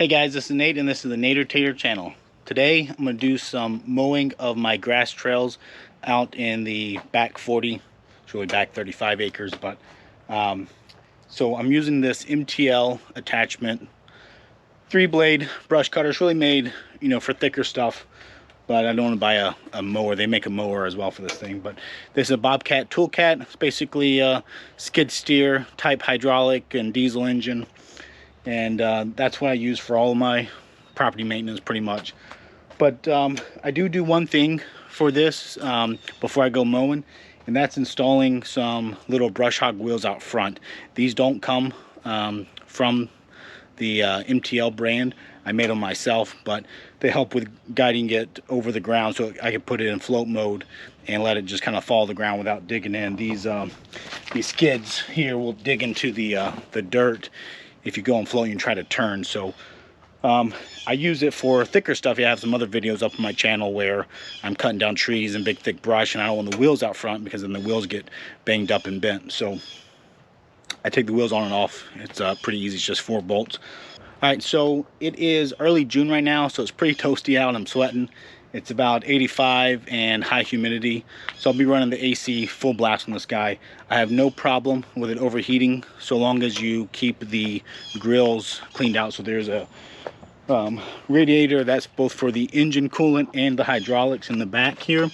Hey guys, this is Nate and this is the Nader Tater channel. Today I'm going to do some mowing of my grass trails out in the back 40, it's really back 35 acres, but so I'm using this MTL attachment 3-blade brush cutter. It's really made, you know, for thicker stuff, but I don't want to buy a mower. They make a mower as well for this thing, but this is a Bobcat Toolcat. It's basically a skid steer type hydraulic and diesel engine. And that's what I use for all of my property maintenance pretty much. But I do one thing for this before I go mowing, and that's installing some little brush hog wheels out front. These don't come from the MTL brand. I made them myself, but they help with guiding it over the ground so I can put it in float mode and let it just kind of fall to the ground without digging in. These skids here will dig into the dirt if you go and float and try to turn. So I use it for thicker stuff. I have some other videos up on my channel where I'm cutting down trees and big thick brush, and I don't want the wheels out front because then the wheels get banged up and bent. So I take the wheels on and off. It's pretty easy. It's just 4 bolts. All right, so it is early June right now, so it's pretty toasty out. I'm sweating. It's about 85 and high humidity, so I'll be running the AC full blast on this guy. I have no problem with it overheating so long as you keep the grills cleaned out. So there's a radiator that's both for the engine coolant and the hydraulics in the back here. And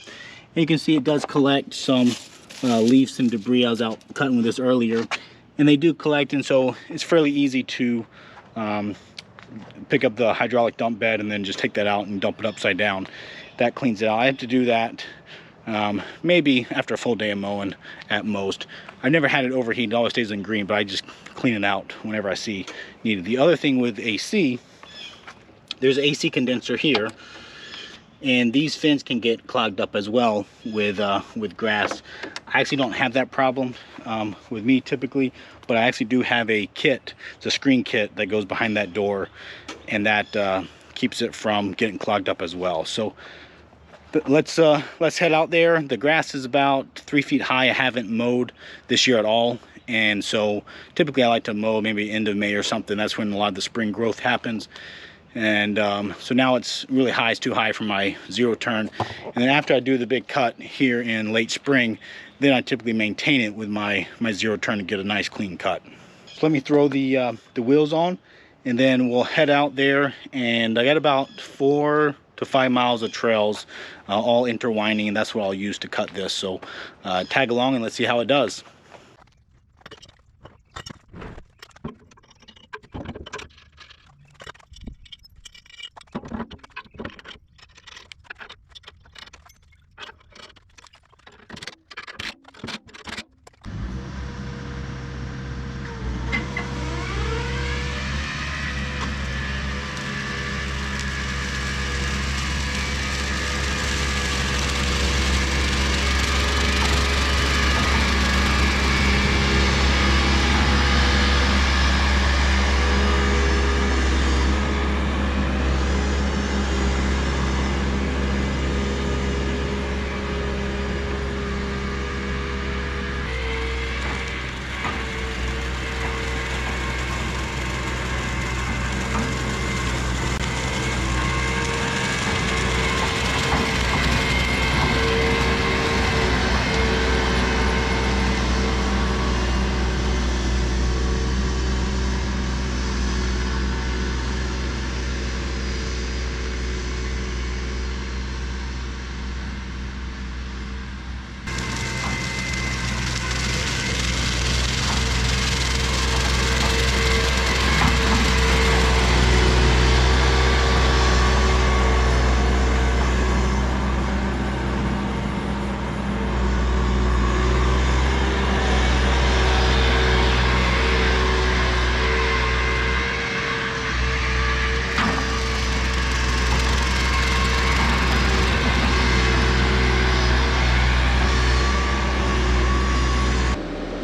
you can see it does collect some leaves and debris. I was out cutting with this earlier, and they do collect, and so it's fairly easy to pick up the hydraulic dump bed and then just take that out and dump it upside down. That cleans it out. I have to do that maybe after a full day of mowing at most. I've never had it overheat. It always stays in green, but I just clean it out whenever I see needed. The other thing with AC, there's an AC condenser here, and these fins can get clogged up as well with grass. I actually don't have that problem with me typically, but I actually do have a kit. It's a screen kit that goes behind that door, and that keeps it from getting clogged up as well. So let's head out there. The grass is about 3 feet high. I haven't mowed this year at all, and so typically I like to mow maybe end of May or something. That's when a lot of the spring growth happens. And so now it's really high. It's too high for my zero turn, and then after I do the big cut here in late spring, then I typically maintain it with my zero turn to get a nice clean cut. So let me throw the wheels on, and then we'll head out there. And I got about 4 to 5 miles of trails, all intertwining, and that's what I'll use to cut this. So tag along and let's see how it does.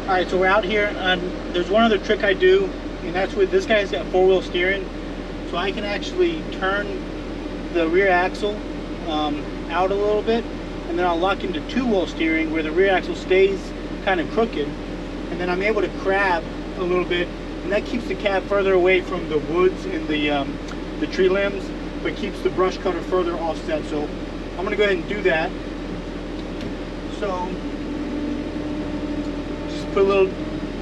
Alright, so we're out here. There's one other trick I do, and that's with this guy's got 4-wheel steering, so I can actually turn the rear axle out a little bit, and then I'll lock into 2-wheel steering where the rear axle stays kind of crooked, and then I'm able to crab a little bit, and that keeps the cab further away from the woods and the the tree limbs, but keeps the brush cutter further offset. So I'm going to go ahead and do that. So just put a little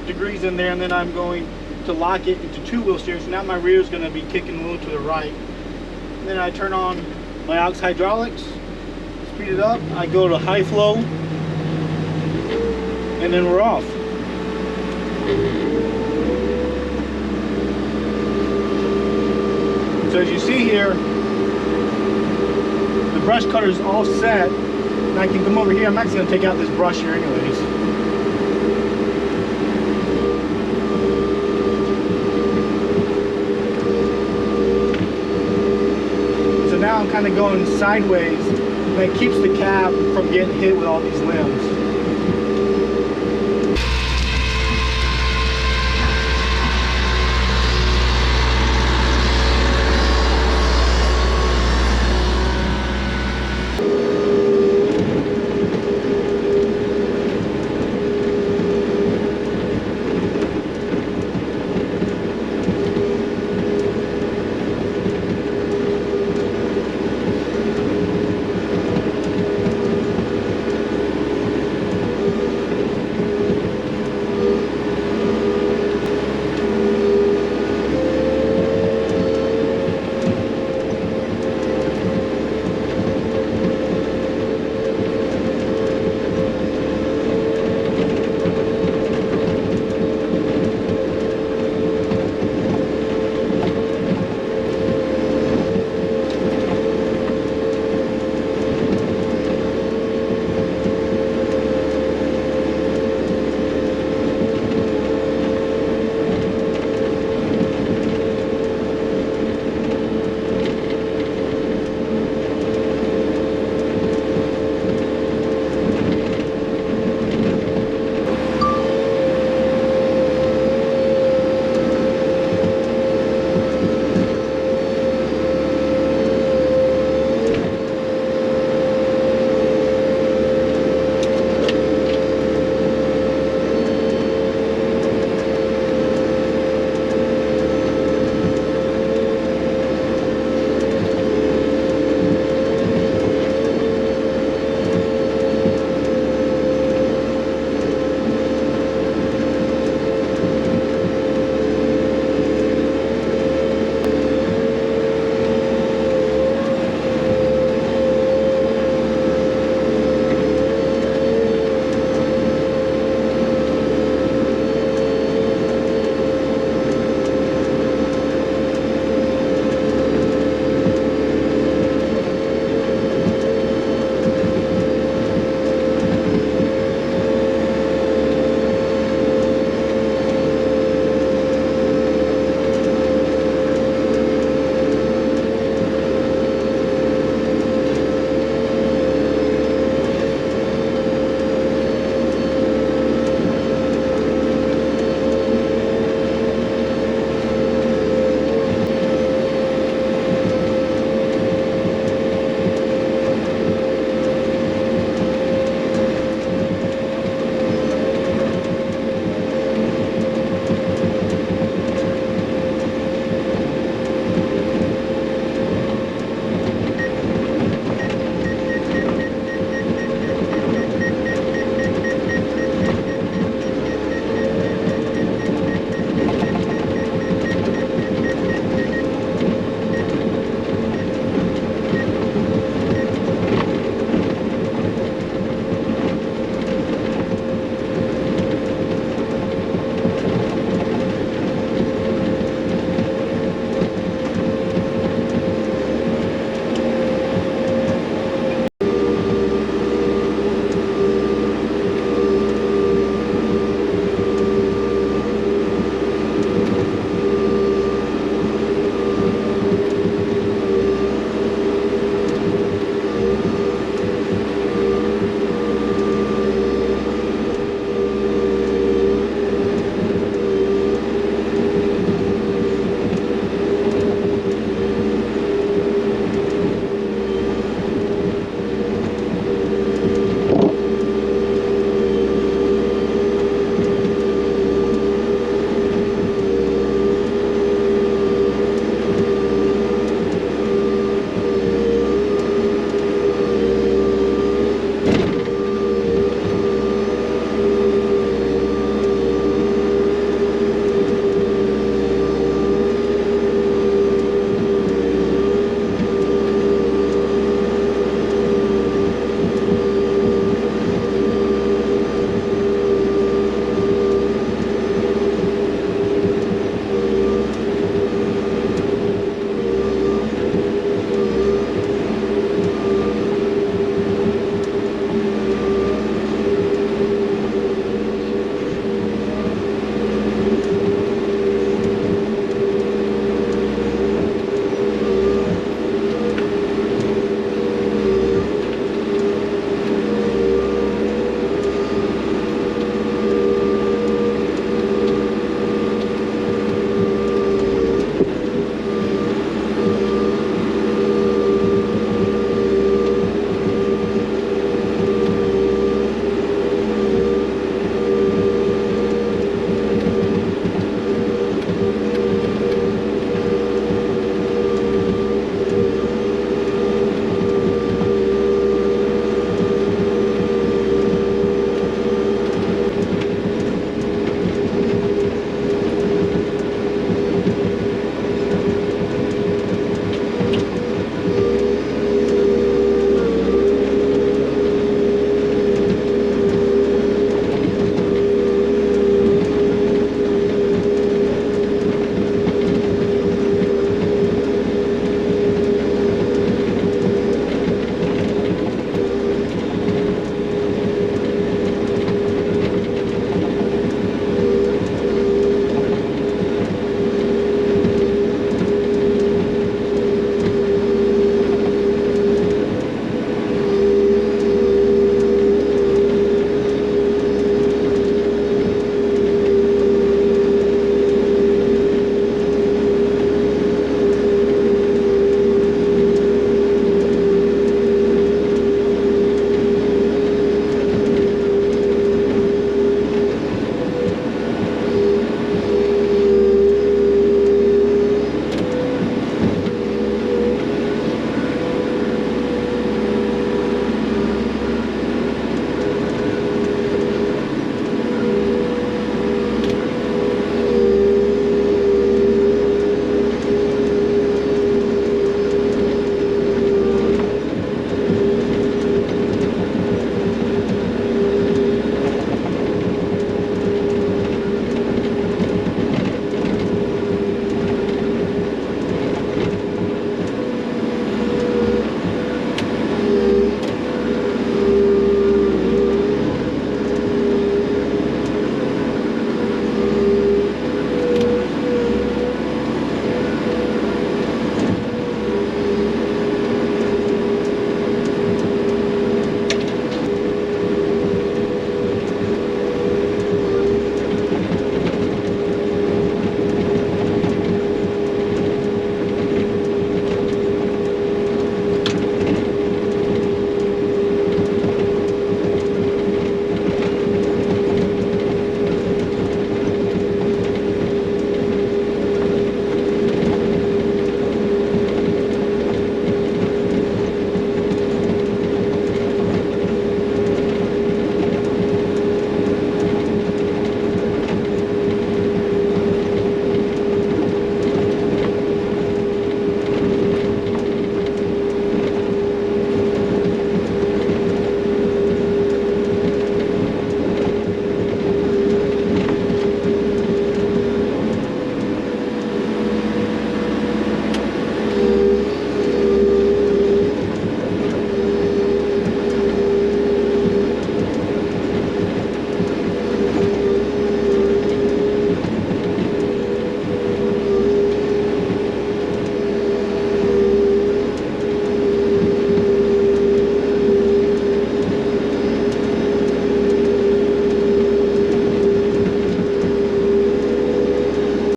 degrees in there, and then I'm going to lock it into 2-wheel steering. So now my rear is going to be kicking a little to the right. And then I turn on my aux hydraulics, speed it up, I go to high flow, and then we're off. So as you see here, the brush cutter is offset, and I can come over here. I'm actually going to take out this brush here anyways. So now I'm kind of going sideways, and that keeps the cab from getting hit with all these limbs.